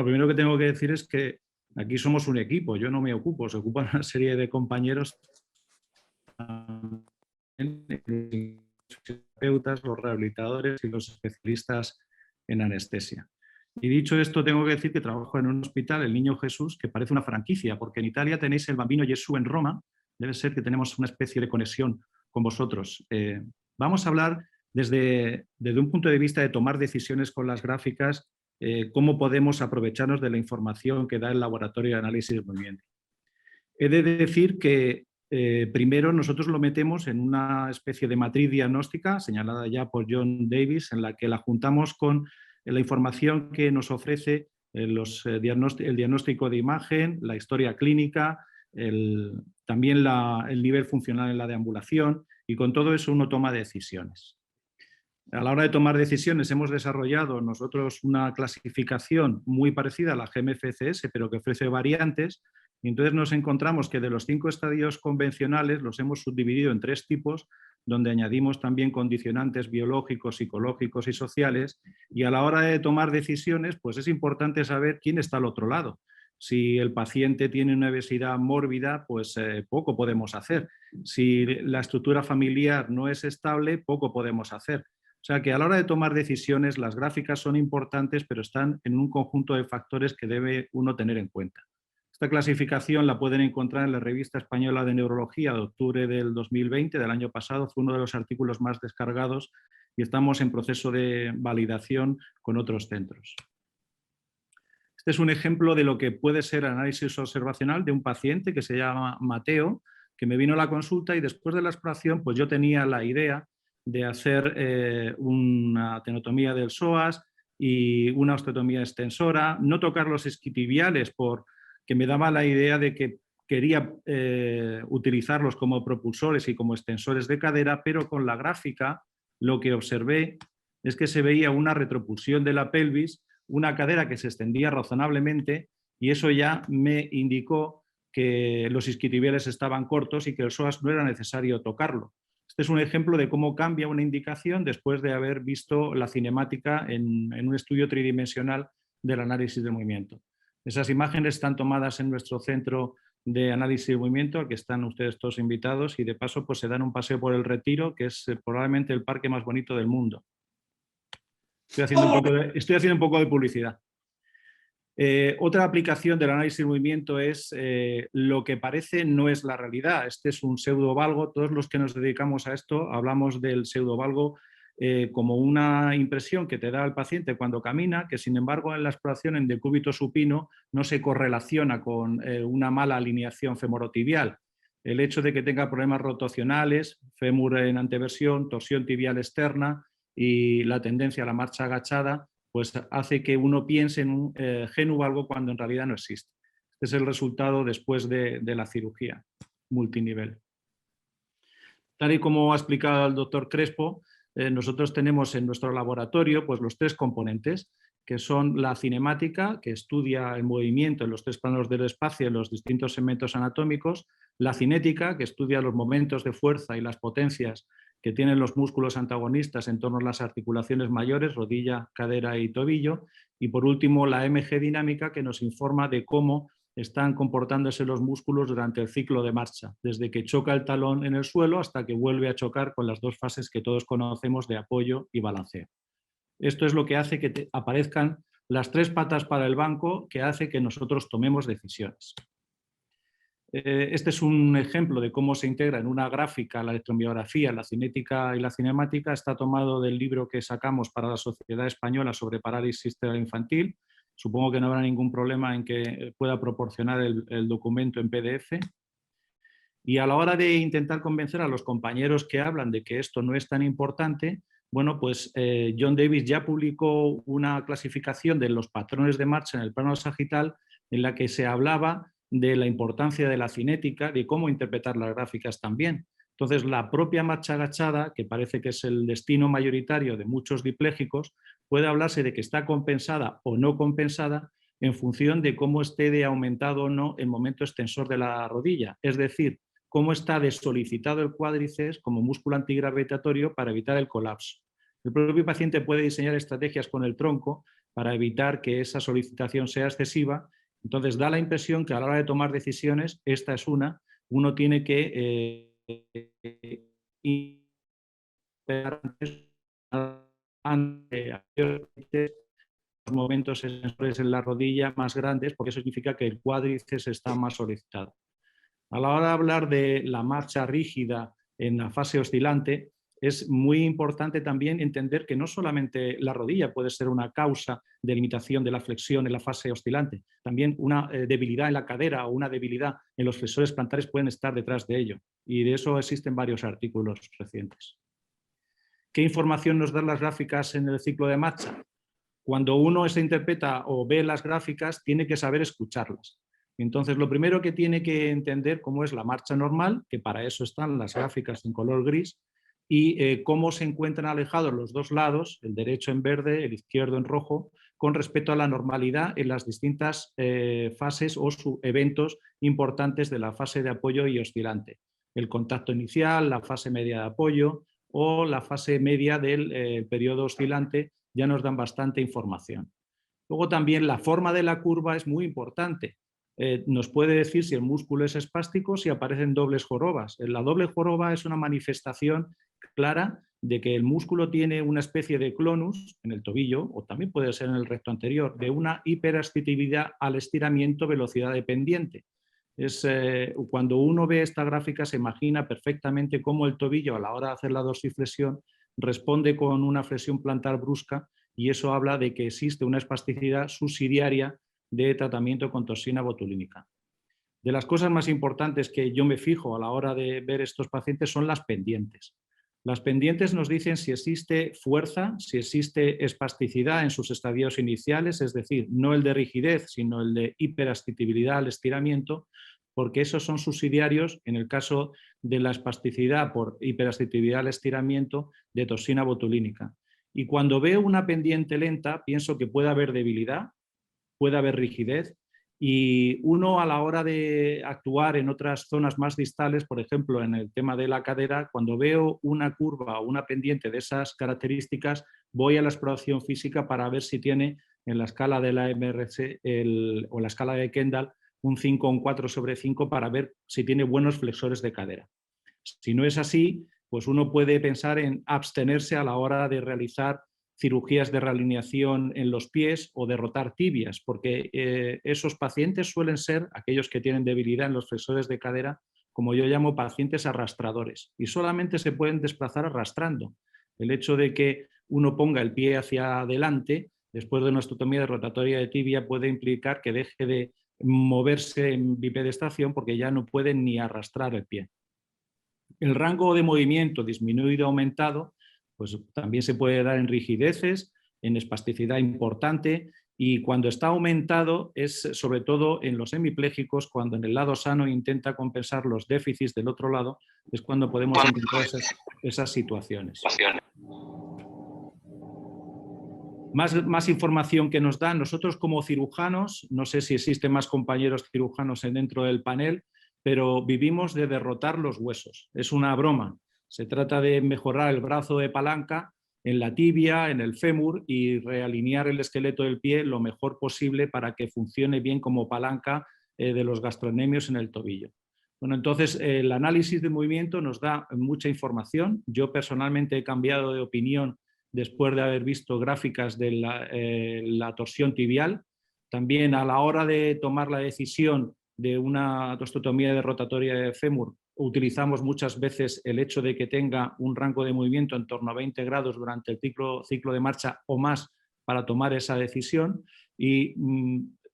primero que tengo que decir es que aquí somos un equipo, yo no me ocupo, se ocupan una serie de compañeros, los terapeutas, los rehabilitadores y los especialistas en anestesia. Y dicho esto, tengo que decir que trabajo en un hospital, el Niño Jesús, que parece una franquicia, porque en Italia tenéis el Bambino Gesù en Roma, debe ser que tenemos una especie de conexión con vosotros. Vamos a hablar desde un punto de vista de tomar decisiones con las gráficas, cómo podemos aprovecharnos de la información que da el laboratorio de análisis del movimiento. He de decir que primero nosotros lo metemos en una especie de matriz diagnóstica señalada ya por John Davis, en la que la juntamos con la información que nos ofrece el diagnóstico de imagen, la historia clínica, también el nivel funcional en la deambulación, y con todo eso uno toma decisiones. A la hora de tomar decisiones hemos desarrollado nosotros una clasificación muy parecida a la GMFCS, pero que ofrece variantes, y entonces nos encontramos que de los 5 estadios convencionales los hemos subdividido en 3 tipos, donde añadimos también condicionantes biológicos, psicológicos y sociales, y a la hora de tomar decisiones pues es importante saber quién está al otro lado. Si el paciente tiene una obesidad mórbida, pues poco podemos hacer. Si la estructura familiar no es estable, poco podemos hacer. O sea que a la hora de tomar decisiones las gráficas son importantes, pero están en un conjunto de factores que debe uno tener en cuenta. Esta clasificación la pueden encontrar en la Revista Española de Neurología de octubre del 2020, del año pasado. Fue uno de los artículos más descargados y estamos en proceso de validación con otros centros. Este es un ejemplo de lo que puede ser análisis observacional de un paciente que se llama Mateo, que me vino a la consulta y después de la exploración pues yo tenía la idea de hacer una tenotomía del psoas y una osteotomía extensora, no tocar los isquiotibiales porque me daba la idea de que quería utilizarlos como propulsores y como extensores de cadera, pero con la gráfica lo que observé es que se veía una retropulsión de la pelvis, una cadera que se extendía razonablemente y eso ya me indicó que los isquiotibiales estaban cortos y que el psoas no era necesario tocarlo. Este es un ejemplo de cómo cambia una indicación después de haber visto la cinemática en un estudio tridimensional del análisis del movimiento. Esas imágenes están tomadas en nuestro centro de análisis de movimiento, al que están ustedes todos invitados, y de paso pues, se dan un paseo por el Retiro, que es probablemente el parque más bonito del mundo. Estoy haciendo un poco de publicidad. Otra aplicación del análisis de movimiento es lo que parece no es la realidad. Este es un pseudovalgo. Todos los que nos dedicamos a esto hablamos del pseudovalgo como una impresión que te da el paciente cuando camina, que sin embargo en la exploración en decúbito supino no se correlaciona con una mala alineación femorotibial. El hecho de que tenga problemas rotacionales, fémur en anteversión, torsión tibial externa y la tendencia a la marcha agachada, pues hace que uno piense en un genuvalgo cuando en realidad no existe. Este es el resultado después de la cirugía multinivel. Tal y como ha explicado el doctor Crespo, nosotros tenemos en nuestro laboratorio pues, los 3 componentes, que son la cinemática, que estudia el movimiento en los 3 planos del espacio en los distintos segmentos anatómicos, la cinética, que estudia los momentos de fuerza y las potencias que tienen los músculos antagonistas en torno a las articulaciones mayores, rodilla, cadera y tobillo, y por último la MG dinámica, que nos informa de cómo están comportándose los músculos durante el ciclo de marcha, desde que choca el talón en el suelo hasta que vuelve a chocar con las 2 fases que todos conocemos de apoyo y balanceo. Esto es lo que hace que aparezcan las 3 patas para el banco, que hace que nosotros tomemos decisiones. Este es un ejemplo de cómo se integra en una gráfica la electromiografía, la cinética y la cinemática. Está tomado del libro que sacamos para la Sociedad Española sobre parálisis cerebral infantil. Supongo que no habrá ningún problema en que pueda proporcionar el documento en PDF. Y a la hora de intentar convencer a los compañeros que hablan de que esto no es tan importante, bueno, pues John Davis ya publicó una clasificación de los patrones de marcha en el plano sagital en la que se hablaba de la importancia de la cinética, de cómo interpretar las gráficas también. Entonces, la propia marcha agachada, que parece que es el destino mayoritario de muchos diplégicos, puede hablarse de que está compensada o no compensada en función de cómo esté de aumentado o no el momento extensor de la rodilla, es decir, cómo está desolicitado el cuádriceps como músculo antigravitatorio para evitar el colapso. El propio paciente puede diseñar estrategias con el tronco para evitar que esa solicitación sea excesiva. Entonces da la impresión que a la hora de tomar decisiones, esta es uno tiene que momentos sensores en la rodilla más grandes, porque eso significa que el cuádriceps está más solicitado. A la hora de hablar de la marcha rígida en la fase oscilante, es muy importante también entender que no solamente la rodilla puede ser una causa de limitación de la flexión en la fase oscilante, también una debilidad en la cadera o una debilidad en los flexores plantares pueden estar detrás de ello. Y de eso existen varios artículos recientes. ¿Qué información nos dan las gráficas en el ciclo de marcha? Cuando uno se interpreta o ve las gráficas, tiene que saber escucharlas. Entonces, lo primero que tiene que entender cómo es la marcha normal, que para eso están las gráficas en color gris, y cómo se encuentran alejados los dos lados, el derecho en verde, el izquierdo en rojo, con respecto a la normalidad en las distintas fases o eventos importantes de la fase de apoyo y oscilante. El contacto inicial, la fase media de apoyo o la fase media del periodo oscilante, ya nos dan bastante información. Luego también la forma de la curva es muy importante. Nos puede decir si el músculo es espástico, si aparecen dobles jorobas. La doble joroba es una manifestación clara de que el músculo tiene una especie de clonus en el tobillo, o también puede ser en el recto anterior, de una hiperexcitabilidad al estiramiento velocidad dependiente. Cuando uno ve esta gráfica se imagina perfectamente cómo el tobillo a la hora de hacer la dorsiflexión responde con una flexión plantar brusca y eso habla de que existe una espasticidad subsidiaria de tratamiento con toxina botulínica. De las cosas más importantes que yo me fijo a la hora de ver estos pacientes son las pendientes. Las pendientes nos dicen si existe fuerza, si existe espasticidad en sus estadios iniciales, es decir, no el de rigidez, sino el de hiperexcitabilidad al estiramiento, porque esos son subsidiarios, en el caso de la espasticidad por hiperexcitabilidad al estiramiento, de toxina botulínica. Y cuando veo una pendiente lenta, pienso que puede haber debilidad, puede haber rigidez, y uno a la hora de actuar en otras zonas más distales, por ejemplo, en el tema de la cadera, cuando veo una curva o una pendiente de esas características, voy a la exploración física para ver si tiene en la escala de la MRC o la escala de Kendall un 5 o un 4/5 para ver si tiene buenos flexores de cadera. Si no es así, pues uno puede pensar en abstenerse a la hora de realizar cirugías de realineación en los pies o de rotar tibias, porque esos pacientes suelen ser aquellos que tienen debilidad en los flexores de cadera, como yo llamo pacientes arrastradores, y solamente se pueden desplazar arrastrando. El hecho de que uno ponga el pie hacia adelante después de una osteotomía rotatoria de tibia puede implicar que deje de moverse en bipedestación porque ya no pueden ni arrastrar el pie. El rango de movimiento disminuido o aumentado pues también se puede dar en rigideces, en espasticidad importante, y cuando está aumentado es sobre todo en los hemipléjicos, cuando en el lado sano intenta compensar los déficits del otro lado, es cuando podemos encontrar esas situaciones. Más información que nos dan nosotros como cirujanos, no sé si existen más compañeros cirujanos dentro del panel, pero vivimos de derrotar los huesos. Es una broma. Se trata de mejorar el brazo de palanca en la tibia, en el fémur y realinear el esqueleto del pie lo mejor posible para que funcione bien como palanca de los gastrocnemios en el tobillo. Bueno, entonces el análisis de movimiento nos da mucha información. Yo personalmente he cambiado de opinión después de haber visto gráficas de la torsión tibial. También a la hora de tomar la decisión de una osteotomía de rotatoria de fémur, utilizamos muchas veces el hecho de que tenga un rango de movimiento en torno a 20 grados durante el ciclo de marcha o más para tomar esa decisión. Y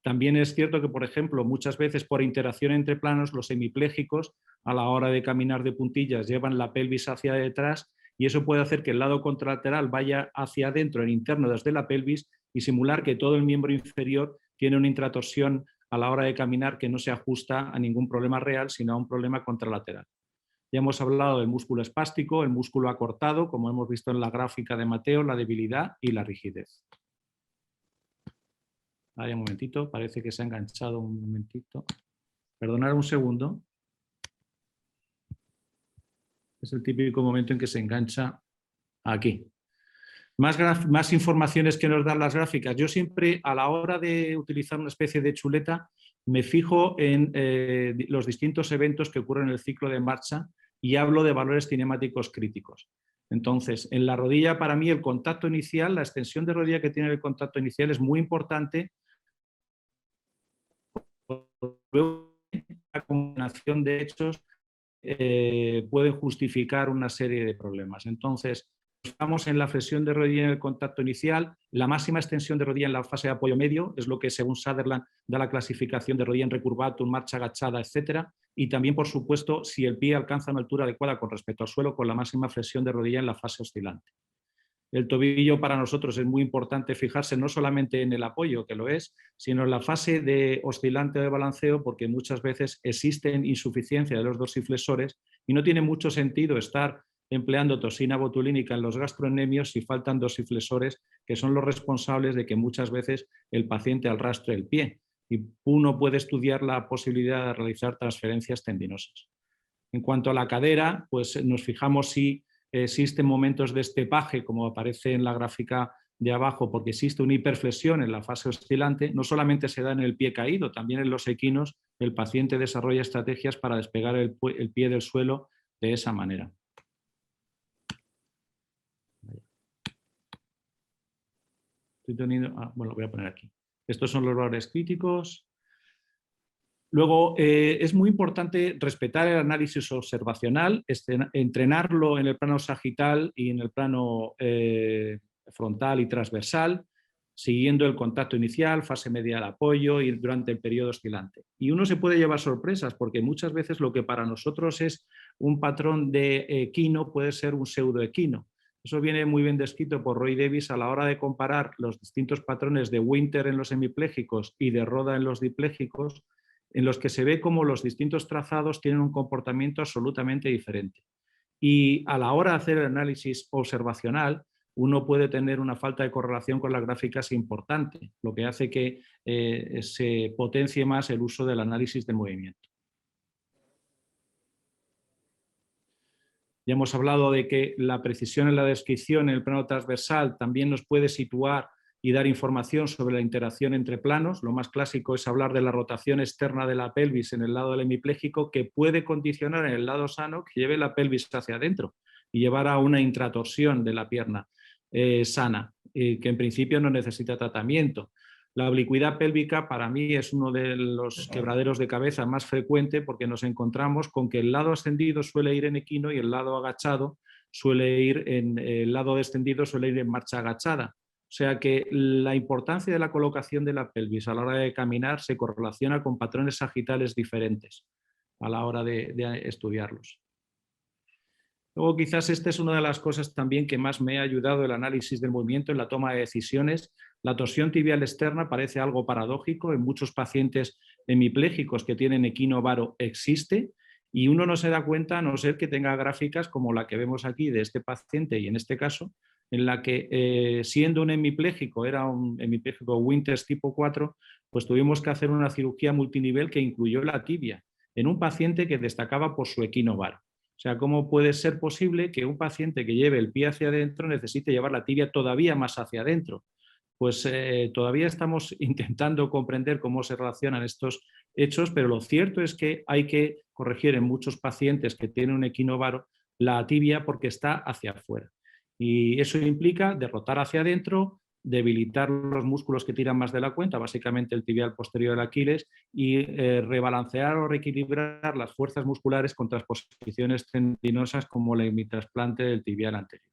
también es cierto que, por ejemplo, muchas veces por interacción entre planos, los hemipléjicos a la hora de caminar de puntillas llevan la pelvis hacia detrás y eso puede hacer que el lado contralateral vaya hacia adentro, en interno desde la pelvis, y simular que todo el miembro inferior tiene una intratorsión a la hora de caminar que no se ajusta a ningún problema real, sino a un problema contralateral. Ya hemos hablado del músculo espástico, el músculo acortado, como hemos visto en la gráfica de Mateo, la debilidad y la rigidez. Ahí un momentito, parece que se ha enganchado un momentito. Perdonad un segundo. Es el típico momento en que se engancha aquí. Más informaciones que nos dan las gráficas. Yo siempre, a la hora de utilizar una especie de chuleta, me fijo en los distintos eventos que ocurren en el ciclo de marcha y hablo de valores cinemáticos críticos. Entonces, en la rodilla, para mí, el contacto inicial, la extensión de rodilla que tiene el contacto inicial es muy importante. Luego, la combinación de hechos pueden justificar una serie de problemas. Entonces, estamos en la flexión de rodilla en el contacto inicial, la máxima extensión de rodilla en la fase de apoyo medio, es lo que según Sutherland da la clasificación de rodilla en recurvatum, marcha agachada, etcétera, y también, por supuesto, si el pie alcanza una altura adecuada con respecto al suelo, con la máxima flexión de rodilla en la fase oscilante. El tobillo para nosotros es muy importante fijarse no solamente en el apoyo, que lo es, sino en la fase de oscilante o de balanceo, porque muchas veces existen insuficiencia de los dorsiflexores y no tiene mucho sentido estar empleando toxina botulínica en los gastroenemios si faltan dorsiflexores, que son los responsables de que muchas veces el paciente arrastre el pie. Y uno puede estudiar la posibilidad de realizar transferencias tendinosas. En cuanto a la cadera, pues nos fijamos si existen momentos de estepaje, como aparece en la gráfica de abajo, porque existe una hiperflexión en la fase oscilante. No solamente se da en el pie caído, también en los equinos el paciente desarrolla estrategias para despegar el pie del suelo de esa manera. Bueno, lo voy a poner aquí. Estos son los valores críticos. Luego, es muy importante respetar el análisis observacional, entrenarlo en el plano sagital y en el plano frontal y transversal, siguiendo el contacto inicial, fase media de apoyo y durante el periodo oscilante. Y uno se puede llevar sorpresas porque muchas veces lo que para nosotros es un patrón de equino puede ser un pseudoequino. Eso viene muy bien descrito por Roy Davis a la hora de comparar los distintos patrones de Winter en los hemiplégicos y de Roda en los diplégicos, en los que se ve cómo los distintos trazados tienen un comportamiento absolutamente diferente. Y a la hora de hacer el análisis observacional, uno puede tener una falta de correlación con las gráficas importante, lo que hace que se potencie más el uso del análisis del movimiento. Ya hemos hablado de que la precisión en la descripción en el plano transversal también nos puede situar y dar información sobre la interacción entre planos. Lo más clásico es hablar de la rotación externa de la pelvis en el lado del hemipléjico, que puede condicionar en el lado sano que lleve la pelvis hacia adentro y llevar a una intratorsión de la pierna sana, que en principio no necesita tratamiento. La oblicuidad pélvica para mí es uno de los quebraderos de cabeza más frecuente porque nos encontramos con que el lado ascendido suele ir en equino y el lado agachado suele ir en el lado descendido suele ir en marcha agachada. O sea que la importancia de la colocación de la pelvis a la hora de caminar se correlaciona con patrones sagitales diferentes a la hora de estudiarlos. Luego, quizás esta es una de las cosas también que más me ha ayudado el análisis del movimiento en la toma de decisiones. La torsión tibial externa parece algo paradójico. En muchos pacientes hemiplégicos que tienen equino varo existe y uno no se da cuenta a no ser que tenga gráficas como la que vemos aquí de este paciente y en este caso, en la que siendo un hemipléjico, era un hemipléjico Winters tipo 4, pues tuvimos que hacer una cirugía multinivel que incluyó la tibia en un paciente que destacaba por su equino varo. O sea, ¿cómo puede ser posible que un paciente que lleve el pie hacia adentro necesite llevar la tibia todavía más hacia adentro? Pues todavía estamos intentando comprender cómo se relacionan estos hechos, pero lo cierto es que hay que corregir en muchos pacientes que tienen un equino varo la tibia porque está hacia afuera. Y eso implica derrotar hacia adentro, debilitar los músculos que tiran más de la cuenta, básicamente el tibial posterior del Aquiles, y rebalancear o reequilibrar las fuerzas musculares con transposiciones tendinosas como el hemitrasplante del tibial anterior.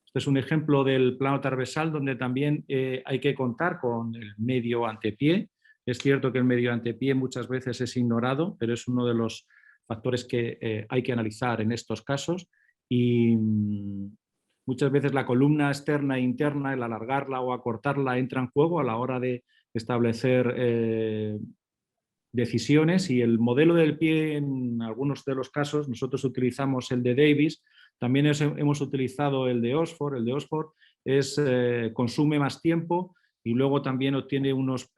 Este es un ejemplo del plano transversal donde también hay que contar con el medio antepié. Es cierto que el medio antepié muchas veces es ignorado, pero es uno de los factores que hay que analizar en estos casos. Y muchas veces la columna externa e interna, el alargarla o acortarla entra en juego a la hora de establecer decisiones, y el modelo del pie en algunos de los casos, nosotros utilizamos el de Davis, también hemos utilizado el de Oxford. El de Oxford consume más tiempo y luego también obtiene unos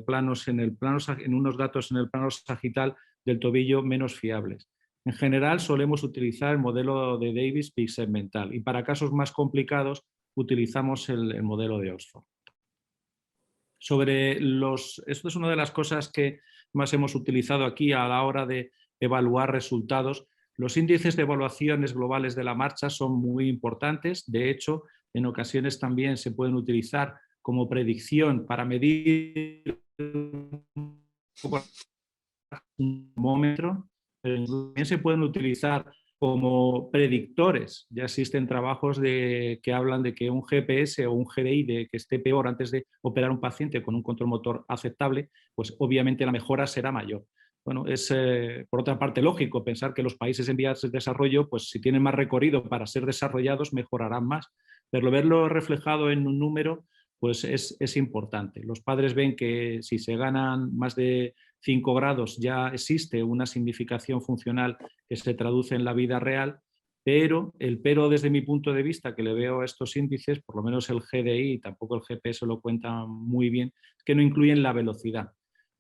planos en unos datos en el plano sagital del tobillo menos fiables. En general solemos utilizar el modelo de Davis bisegmental y para casos más complicados utilizamos el modelo de Oxford. Esto es una de las cosas que más hemos utilizado aquí a la hora de evaluar resultados. Los índices de evaluaciones globales de la marcha son muy importantes. De hecho, en ocasiones también se pueden utilizar como predicción para medir un termómetro, pero también se pueden utilizar como predictores. Ya existen trabajos que hablan de que un GPS o un GDI de que esté peor antes de operar un paciente con un control motor aceptable, pues obviamente la mejora será mayor. Bueno, es por otra parte lógico pensar que los países en vías de desarrollo, pues si tienen más recorrido para ser desarrollados, mejorarán más. Pero verlo reflejado en un número, pues es importante. Los padres ven que si se ganan más de 5 grados ya existe una significación funcional que se traduce en la vida real, pero desde mi punto de vista que le veo a estos índices, por lo menos el GDI, tampoco el GPS lo cuenta muy bien, es que no incluyen la velocidad.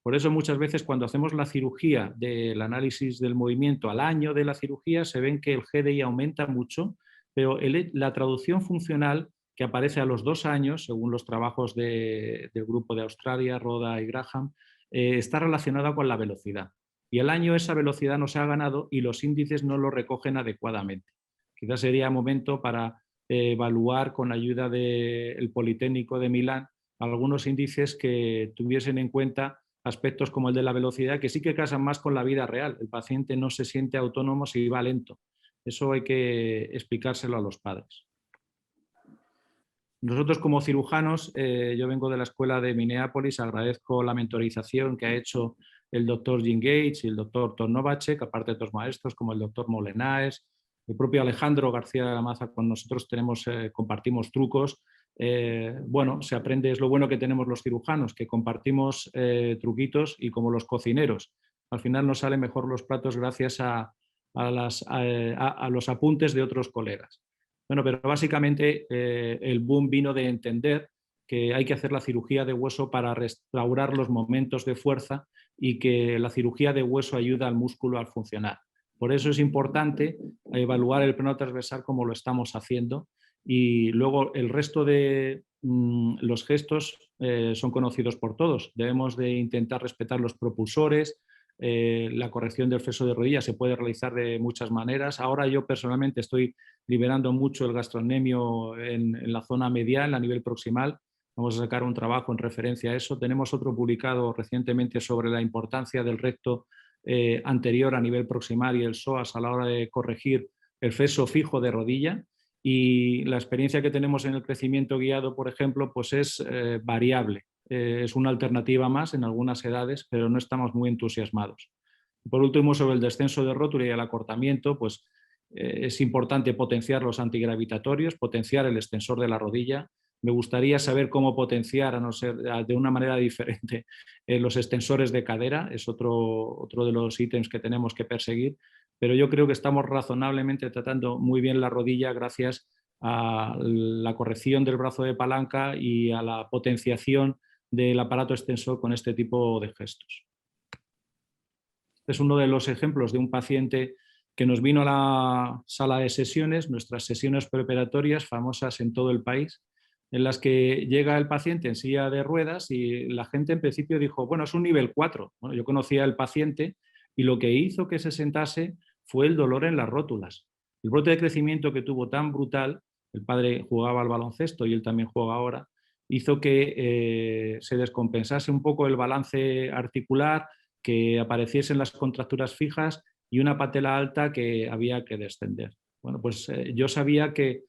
Por eso muchas veces cuando hacemos la cirugía del análisis del movimiento al año de la cirugía se ven que el GDI aumenta mucho, pero la traducción funcional que aparece a los 2 años, según los trabajos del grupo de Australia, Roda y Graham, está relacionada con la velocidad. Y el año esa velocidad no se ha ganado y los índices no lo recogen adecuadamente. Quizás sería momento para evaluar con ayuda del Politécnico de Milán algunos índices que tuviesen en cuenta aspectos como el de la velocidad, que sí que casan más con la vida real. El paciente no se siente autónomo si va lento. Eso hay que explicárselo a los padres. Nosotros como cirujanos, yo vengo de la escuela de Minneapolis, agradezco la mentorización que ha hecho el doctor Jim Gates y el doctor Tom Novacek, aparte de otros maestros como el doctor Molenaes, el propio Alejandro García de la Maza, con nosotros compartimos trucos. Bueno, se aprende, es lo bueno que tenemos los cirujanos, que compartimos truquitos y como los cocineros. Al final nos salen mejor los platos gracias a los apuntes de otros colegas. Bueno, pero básicamente el boom vino de entender que hay que hacer la cirugía de hueso para restaurar los momentos de fuerza y que la cirugía de hueso ayuda al músculo a funcionar. Por eso es importante evaluar el plano transversal como lo estamos haciendo y luego el resto de los gestos son conocidos por todos. Debemos de intentar respetar los propulsores. La corrección del flexo de rodilla se puede realizar de muchas maneras. Ahora yo personalmente estoy liberando mucho el gastrocnemio en la zona medial, a nivel proximal. Vamos a sacar un trabajo en referencia a eso. Tenemos otro publicado recientemente sobre la importancia del recto anterior a nivel proximal y el psoas a la hora de corregir el flexo fijo de rodilla. Y la experiencia que tenemos en el crecimiento guiado, por ejemplo, pues es variable. Es una alternativa más en algunas edades, pero no estamos muy entusiasmados. Por último, sobre el descenso de rótula y el acortamiento, pues es importante potenciar los antigravitatorios, potenciar el extensor de la rodilla. Me gustaría saber cómo potenciar, a no ser de una manera diferente, los extensores de cadera. Es otro de los ítems que tenemos que perseguir. Pero yo creo que estamos razonablemente tratando muy bien la rodilla gracias a la corrección del brazo de palanca y a la potenciación del aparato extensor con este tipo de gestos. Este es uno de los ejemplos de un paciente que nos vino a la sala de sesiones, nuestras sesiones preoperatorias famosas en todo el país, en las que llega el paciente en silla de ruedas y la gente en principio dijo, bueno, es un nivel 4. Bueno, yo conocía al paciente y lo que hizo que se sentase fue el dolor en las rótulas. El brote de crecimiento que tuvo tan brutal, el padre jugaba al baloncesto y él también juega ahora, hizo que se descompensase un poco el balance articular, que apareciesen las contracturas fijas y una patela alta que había que descender. Bueno, pues yo sabía que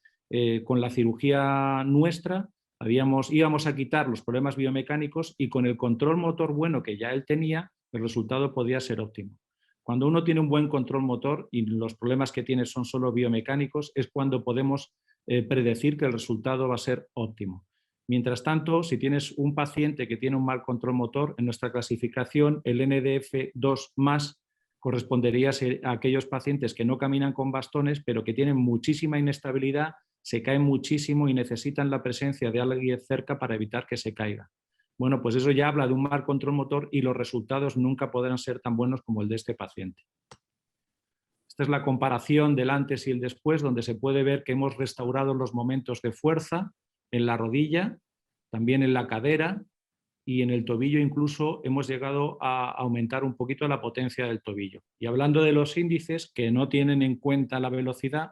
con la cirugía nuestra íbamos a quitar los problemas biomecánicos y con el control motor bueno que ya él tenía, el resultado podía ser óptimo. Cuando uno tiene un buen control motor y los problemas que tiene son solo biomecánicos, es cuando podemos predecir que el resultado va a ser óptimo. Mientras tanto, si tienes un paciente que tiene un mal control motor, en nuestra clasificación el NDF2+ correspondería a aquellos pacientes que no caminan con bastones, pero que tienen muchísima inestabilidad, se caen muchísimo y necesitan la presencia de alguien cerca para evitar que se caiga. Bueno, pues eso ya habla de un mal control motor y los resultados nunca podrán ser tan buenos como el de este paciente. Esta es la comparación del antes y el después, donde se puede ver que hemos restaurado los momentos de fuerza en la rodilla, también en la cadera y en el tobillo incluso hemos llegado a aumentar un poquito la potencia del tobillo. Y hablando de los índices que no tienen en cuenta la velocidad,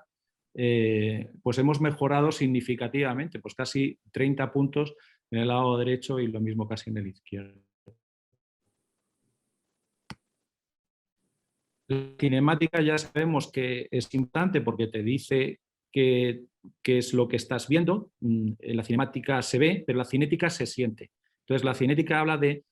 pues hemos mejorado significativamente, pues casi 30 puntos en el lado derecho y lo mismo casi en el izquierdo. La cinemática ya sabemos que es importante porque te dice qué es lo que estás viendo. La cinemática se ve, pero la cinética se siente. Entonces, la cinética habla de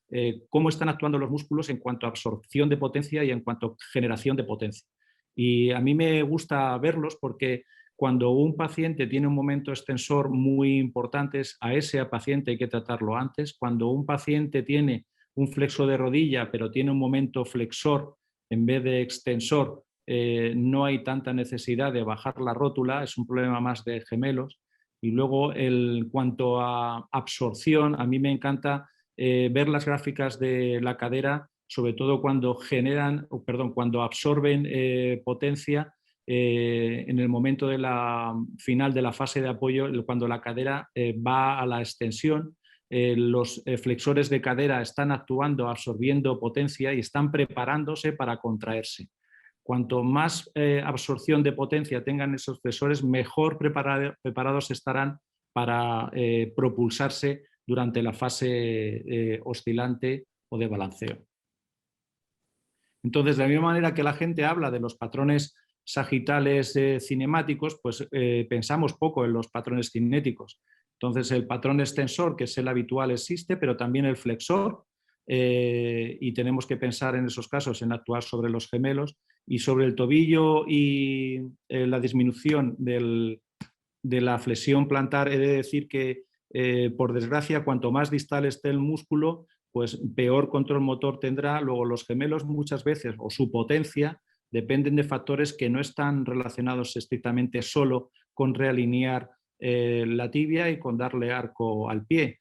cómo están actuando los músculos en cuanto a absorción de potencia y en cuanto a generación de potencia. Y a mí me gusta verlos porque cuando un paciente tiene un momento extensor muy importante, a ese paciente hay que tratarlo antes. Cuando un paciente tiene un flexo de rodilla, pero tiene un momento flexor en vez de extensor, no hay tanta necesidad de bajar la rótula, es un problema más de gemelos. Y luego, en cuanto a absorción, a mí me encanta ver las gráficas de la cadera, sobre todo cuando cuando absorben potencia en el momento de la final de la fase de apoyo, cuando la cadera va a la extensión. Los flexores de cadera están actuando, absorbiendo potencia y están preparándose para contraerse. Cuanto más absorción de potencia tengan esos flexores, mejor preparados estarán para propulsarse durante la fase oscilante o de balanceo. Entonces, de la misma manera que la gente habla de los patrones sagitales cinemáticos, pues pensamos poco en los patrones cinéticos. Entonces, el patrón extensor, que es el habitual, existe, pero también el flexor, y tenemos que pensar en esos casos en actuar sobre los gemelos y sobre el tobillo y la disminución de la flexión plantar. He de decir que, por desgracia, cuanto más distal esté el músculo, pues peor control motor tendrá. Luego los gemelos muchas veces, o su potencia, dependen de factores que no están relacionados estrictamente solo con realinear la tibia y con darle arco al pie.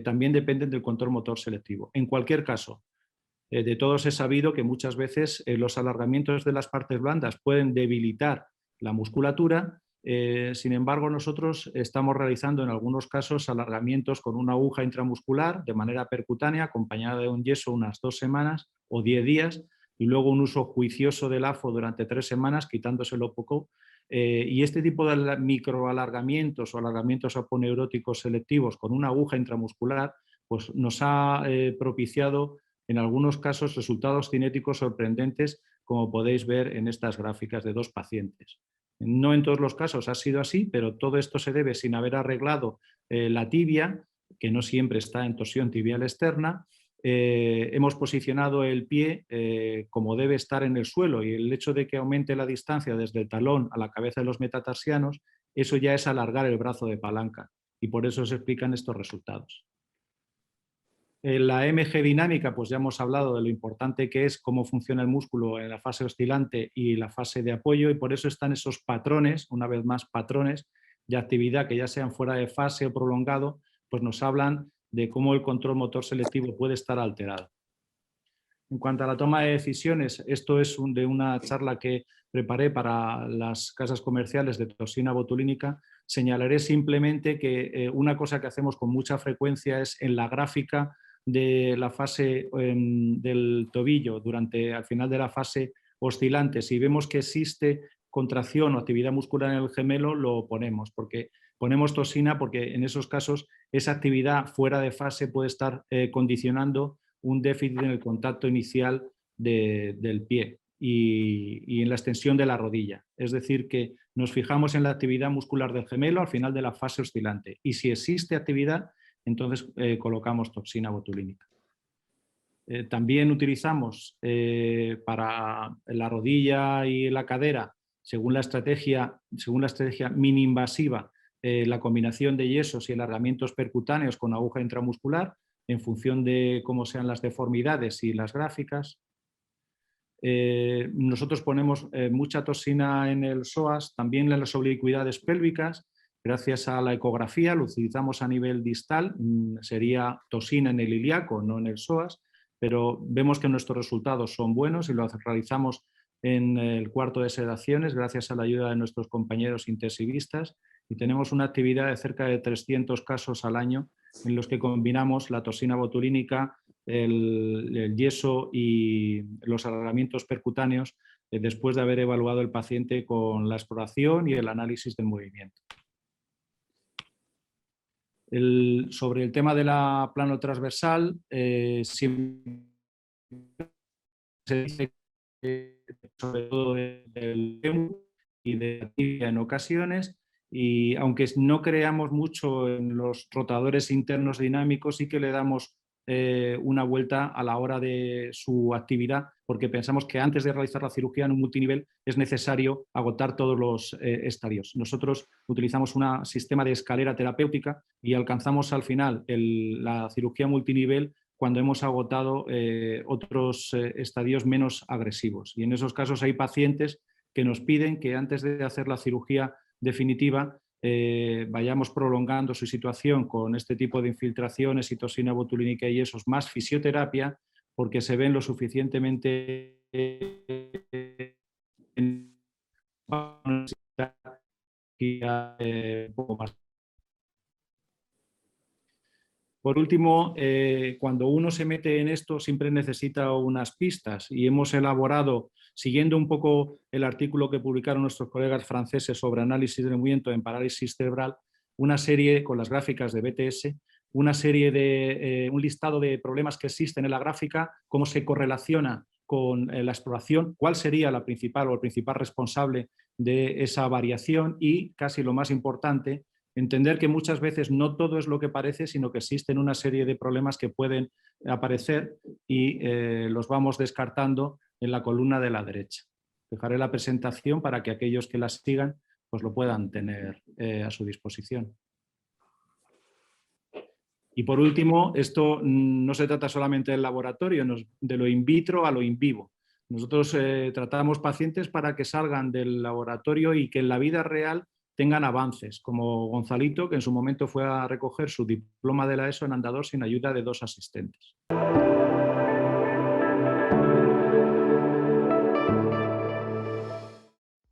También dependen del control motor selectivo. En cualquier caso, de todos he sabido que muchas veces los alargamientos de las partes blandas pueden debilitar la musculatura. Sin embargo, nosotros estamos realizando en algunos casos alargamientos con una aguja intramuscular de manera percutánea, acompañada de un yeso unas 2 semanas o 10 días, y luego un uso juicioso del AFO durante 3 semanas, quitándoselo poco. Y este tipo de microalargamientos o alargamientos aponeuróticos selectivos con una aguja intramuscular, pues nos ha propiciado en algunos casos resultados cinéticos sorprendentes, como podéis ver en estas gráficas de 2 pacientes. No en todos los casos ha sido así, pero todo esto se debe sin haber arreglado la tibia, que no siempre está en torsión tibial externa. Hemos posicionado el pie como debe estar en el suelo, y el hecho de que aumente la distancia desde el talón a la cabeza de los metatarsianos, eso ya es alargar el brazo de palanca, y por eso se explican estos resultados. La MG dinámica, pues ya hemos hablado de lo importante que es cómo funciona el músculo en la fase oscilante y la fase de apoyo, y por eso están esos patrones, una vez más patrones de actividad que ya sean fuera de fase o prolongado, pues nos hablan de cómo el control motor selectivo puede estar alterado. En cuanto a la toma de decisiones, esto es de una charla que preparé para las casas comerciales de toxina botulínica. Señalaré simplemente que una cosa que hacemos con mucha frecuencia es en la gráfica de la fase del tobillo al final de la fase oscilante. Si vemos que existe contracción o actividad muscular en el gemelo, lo ponemos, porque ponemos toxina porque en esos casos esa actividad fuera de fase puede estar condicionando un déficit en el contacto inicial del pie y en la extensión de la rodilla. Es decir, que nos fijamos en la actividad muscular del gemelo al final de la fase oscilante, y si existe actividad, entonces colocamos toxina botulínica. También utilizamos para la rodilla y la cadera, según la estrategia mini-invasiva, la combinación de yesos y alargamientos percutáneos con aguja intramuscular, en función de cómo sean las deformidades y las gráficas. Nosotros ponemos mucha toxina en el psoas, también en las oblicuidades pélvicas. Gracias a la ecografía lo utilizamos a nivel distal, sería toxina en el ilíaco, no en el psoas, pero vemos que nuestros resultados son buenos y lo realizamos en el cuarto de sedaciones gracias a la ayuda de nuestros compañeros intensivistas y tenemos una actividad de cerca de 300 casos al año en los que combinamos la toxina botulínica, el yeso y los alargamientos percutáneos después de haber evaluado el paciente con la exploración y el análisis del movimiento. Sobre el tema de la plano transversal, siempre se dice que sobre todo del fémur y de la tibia en ocasiones, y aunque no creamos mucho en los rotadores internos dinámicos, sí que le damos una vuelta a la hora de su actividad, porque pensamos que antes de realizar la cirugía en un multinivel es necesario agotar todos los estadios. Nosotros utilizamos un sistema de escalera terapéutica y alcanzamos al final la cirugía multinivel cuando hemos agotado otros estadios menos agresivos. Y en esos casos hay pacientes que nos piden que antes de hacer la cirugía definitiva vayamos prolongando su situación con este tipo de infiltraciones y toxina botulínica y esos más fisioterapia, porque se ven lo suficientemente un poco más. Por último, cuando uno se mete en esto siempre necesita unas pistas y hemos elaborado, siguiendo un poco el artículo que publicaron nuestros colegas franceses sobre análisis del movimiento en parálisis cerebral, una serie con las gráficas de BTS, una serie de un listado de problemas que existen en la gráfica, cómo se correlaciona con la exploración, cuál sería la principal o el principal responsable de esa variación y, casi lo más importante, entender que muchas veces no todo es lo que parece, sino que existen una serie de problemas que pueden aparecer y los vamos descartando en la columna de la derecha. Dejaré la presentación para que aquellos que la sigan pues lo puedan tener a su disposición. Y por último, esto no se trata solamente del laboratorio, de lo in vitro a lo in vivo. Nosotros tratamos pacientes para que salgan del laboratorio y que en la vida real tengan avances, como Gonzalito, que en su momento fue a recoger su diploma de la ESO en andador sin ayuda de 2 asistentes.